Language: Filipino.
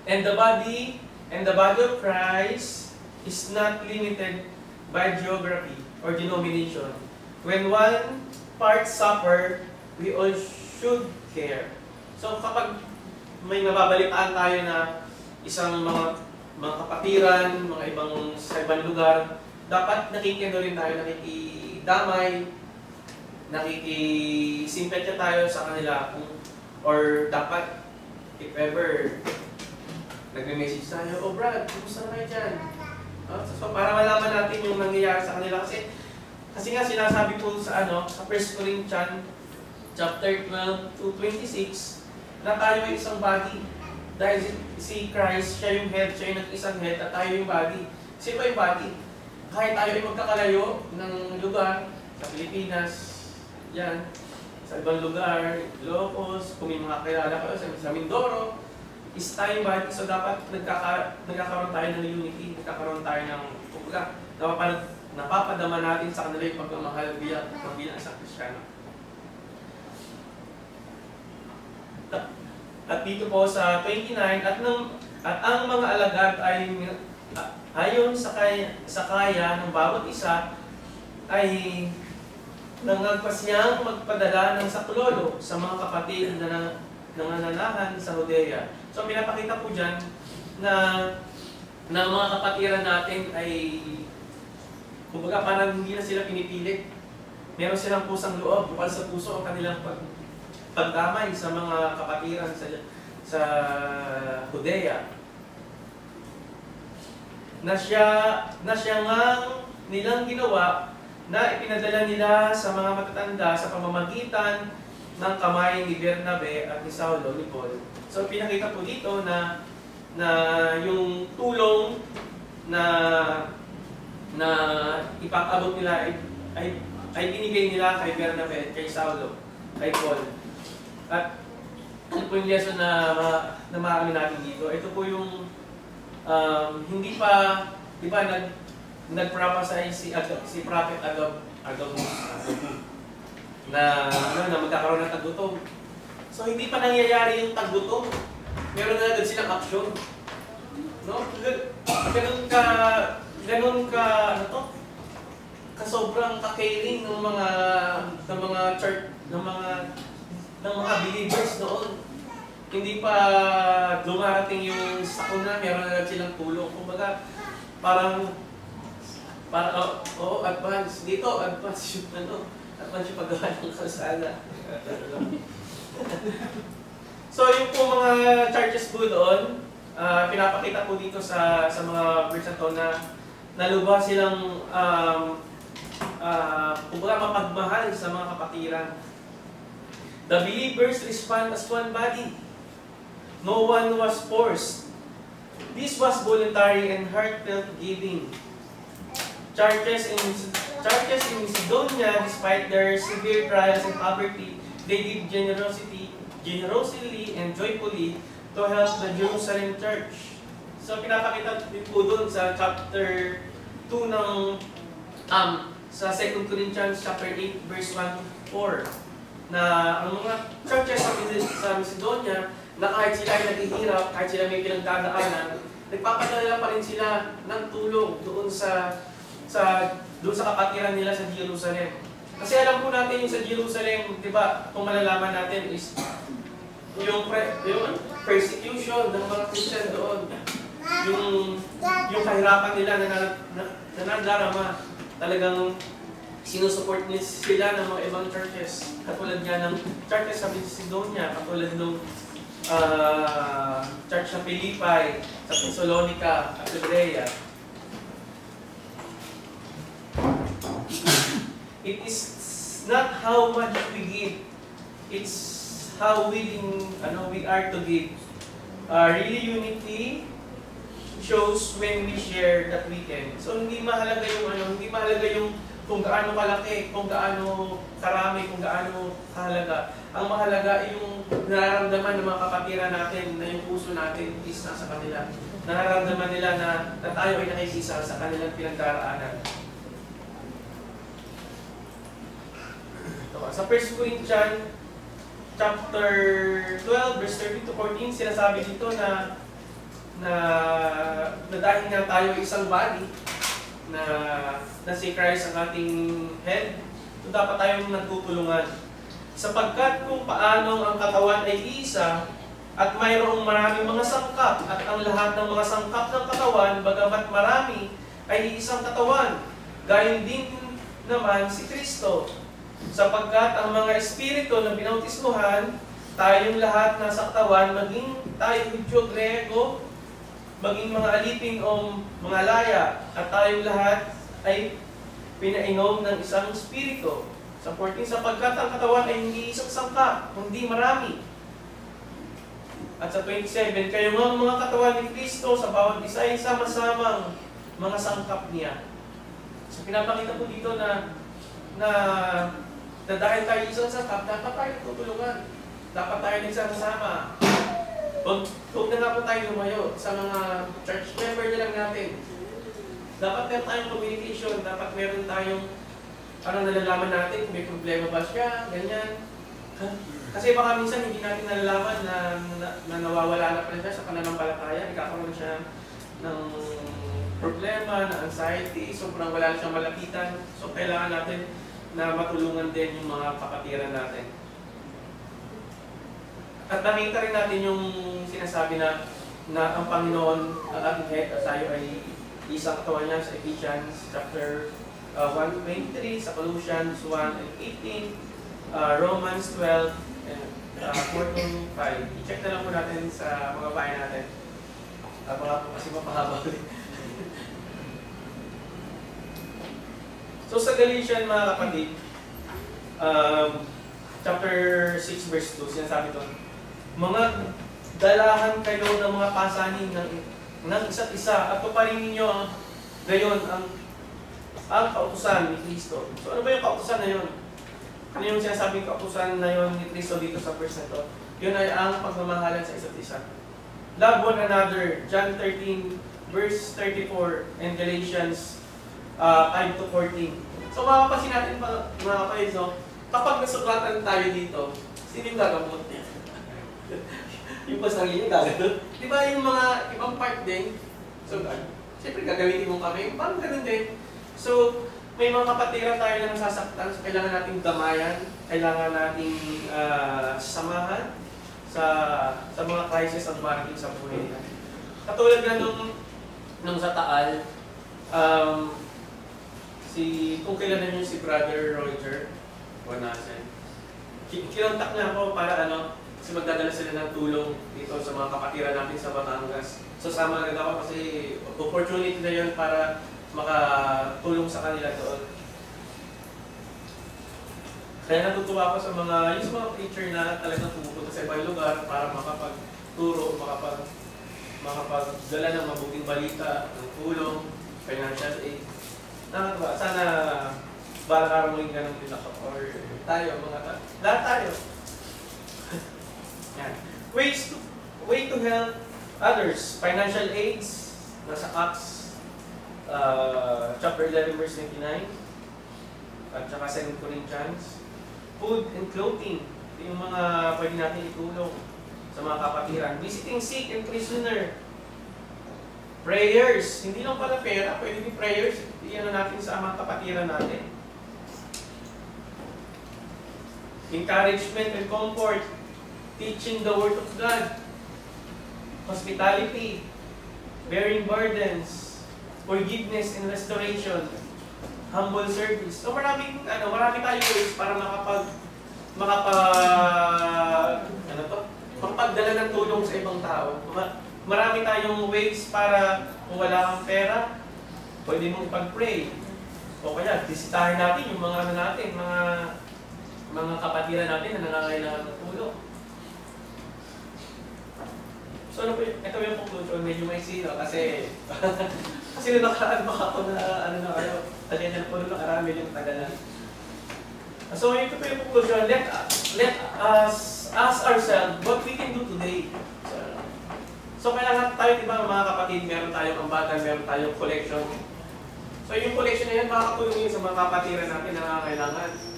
And the body of Christ is not limited by geography or denomination. When one part suffer, we all should care. So kapag may nababalitaan tayo na isang mga kapatiran, mga sa ibang lugar, dapat nakikiano rin tayo, nakikidamay, nakikisimpatya tayo sa kanila, or dapat, if ever, nagme-message tayo, oh Brad, kumusta na kayo dyan? So para malaman natin yung nangyayari sa kanila, kasi nga sinasabi po sa 1 Corinthians chapter 12 to 26, na tayo ay isang body. Dahil si Christ, siya yung head, siya yung nag-isang head, at tayo yung body. Sino ba yung body? Kahit tayo ay magkakalayo ng lugar, sa Pilipinas, yan, sa ibang lugar, Ilocos, kung may mga kilala kayo, sa Mindoro, is tayo yung body. So dapat nagkakaroon tayo ng unity, nagkakaroon tayo ng napapadama natin sa kanila yung pagmamahal bilang sa Kristiyano. At dito po sa 29, at ang mga alagad ay ayon sa kaya ng bawat isa ay nangagpas niyang magpadala ng saklolo sa mga kapatid na nangananahan sa Judea. So pinapakita po dyan na mga kapatiran natin ay kumbaga parang hindi na sila pinipilit. Meron silang pusang loob, bukal sa puso ang kanilang pagdamay sa mga kapatiran sa Judea. Na siya ngang nilang ginawa na ipinadala nila sa mga matatanda sa pamamagitan ng kamay ni Bernabe at ni Saulo, ni Paul. So pinakita po dito na yung tulong na ipapabot nila ay binigay nila kay Bernabe at kay Saulo, kay Paul. At ano po yung lesson na makakami natin dito? Ito po yung hindi pa, di ba, nag-prophesy si Prophet Agabus na magkakaroon ng tagutong. So hindi pa nangyayari yung tagutong. Meron na agad silang action. No? Ganun ka, kasobrang ka-caring ng mga church, ng mga believers noon. Hindi pa dumarating yung sakuna, meron na silang tulong. Kumbaga, parang advance. Dito, advance yung advance yung paggawa ng kalsada. So, yung po mga churches po doon, pinapakita po dito sa mga verse na to na nalubha silang kumbaga mapagmahal sa mga kapatiran. The believers respond as one body. No one was forced. This was voluntary and heartfelt giving. Churches in Macedonia, despite their severe trials and poverty, they give generously and joyfully to help the Jerusalem church. So pinapakita din po doon sa chapter 2 ng sa 2 Corinthians chapter 8 verse 1-4. Na ang mga churches sa Macedonia, na kahit sila ay naghihirap, kahit sila may pinagdadaanan, nagpapadala pa rin sila ng tulong doon sa kapatiran nila sa Jerusalem. Kasi alam po natin yung sa Jerusalem, di ba, kung malalaman natin is yung persecution ng mga Christian doon, yung kahirapan nila na nadarama, talagang sinusupport niya sila ng mga ibang churches. Katulad nga ng churches sa Macedonia, katulad ng church sa Philippi, sa Thessalonica, at Berea. It is not how much we give, it's how willing we are to give. Really unity shows when we share that we can. So hindi mahalaga yung kung gaano kalaki, kung gaano karami, kung gaano kahalaga. Ang mahalaga ay yung nararamdaman ng mga kapatiran natin na yung puso natin is nasa kanila. Nararamdaman nila na tayo ay nakikisa sa kanilang pinagdaraanan. Sa 1 Corinthians chapter 12 verse 13 to 14, sinasabi dito na na dahil nga tayo isang body, na si Christ ang ating head, so dapat tayong nagtutulungan. Sapagkat kung paano ang katawan ay isa, at mayroong maraming mga sangkap, at ang lahat ng mga sangkap ng katawan, bagamat marami, ay isang katawan. Gayon din naman si Kristo. Sapagkat ang mga espiritu na binautismuhan, tayong lahat nasa katawan, maging tayo Hudyo, Grego, maging mga alipin o mga laya, at tayong lahat ay pinainom ng isang espiritu. Sa 14, sapagkat ang katawan ay hindi isang sangkap, hindi marami. At sa 27, kayo nga mga katawan ni Kristo, sa bawat isa ay sama-samang mga sangkap niya. So pinapakita po dito na dahil tayo isang sangkap, dapat tayo tutulungan. Dapat tayo nagsama-sama. Huwag na nga po tayo lumayo sa mga church member na lang natin. Dapat meron tayong communication, dapat meron tayong nalalaman natin kung may problema ba siya, ganyan. Kasi baka minsan hindi natin nalalaman na nawawala na pala siya sa pananampalataya, nagkakaroon na siya ng problema, na anxiety, sobrang wala na siyang malapitan. So kailangan natin na matulungan din yung mga kapatiran natin. At nakita rin natin yung sinasabi na ang Panginoon, ang ating head, at tayo ay isang katawan niya sa Ephesians chapter 1:23, sa Colossians 1:18, Romans 12, and 14:5. I-check na lang po natin sa mga bahay natin. Baka po kasi mapahaba ulit. So sa Galatians, mga kapatid, chapter 6 verse 2, sinasabi doon, mga dalahan kayo ng mga pasanin ng isa't isa at tuparin ninyo gayon ang kautusan ni Kristo. So ano ba yung kautusan na yun? Ano yung sinasabing kautusan na yun ni Kristo dito sa verse na to? Yun ay ang pagmamahalan sa isa't isa. Love one another, John 13 verse 34 and Galatians 5-14. So makapansin natin mga kapatid, no? Kapag nasugatan tayo dito, sino yung gagamot niya? Yung pasangin niya gagamot. Di ba yung mga ibang part din? So, siyempre gagamitin mo kami, parang ganun din. So, may mga kapatiran tayo na nasasaktan, so kailangan nating damayan, kailangan nating samahan sa mga crisis ang marating sa buhay nila. Katulad nga nung sa Taal, kung kailan niyo si Brother Roger Wanasen, kinontak niya ako para kasi magdadala sila ng tulong dito sa mga kapatiran natin sa Batangas. So sama agad ako kasi opportunity na yun para makatulong sa kanila doon. Kaya natutuwa ako sa mga preacher na talagang pumupunta sa ibang lugar para makapagturo, makapagdala ng mabuting balita, ng tulong, financial aid. Nakatuwa. Sana balang araw mo yung ganun din ako. Or tayo, lahat tayo. Yan. Way to help others. Financial aids, nasa Acts chapter 11 verse 29. At saka 2 Corinthians. Food and clothing. Ito yung mga pwede natin itulong sa mga kapatiran. Visiting sick and prisoner. Prayers. Hindi lang pala pera, pwede din prayers. Iyan natin sa mga kapatiran natin. Encouragement and comfort. Teaching the Word of God. Hospitality. Bearing burdens. Forgiveness and restoration. Humble service. So marami tayong ways para makapagdala ng tulong sa ibang tao. Marami tayong ways para kung wala kang pera, pwede mong ipag-pray. O kaya, bisitahin natin yung mga mga kapatiran natin na nangangailangan ng tulong. So ito yung conclusion, medyo may sino kasi nung nakaraan baka ako na kayo. Kasi na po nung nakaraan medyo tagalan. So ito po yung conclusion, let us ask ourselves what we can do today. So kailangan tayo, diba mga kapatid, meron tayong ambatan, meron tayong collection. So yung collection na yan, makakatulong yun sa mga kapatiran natin na nangangailangan.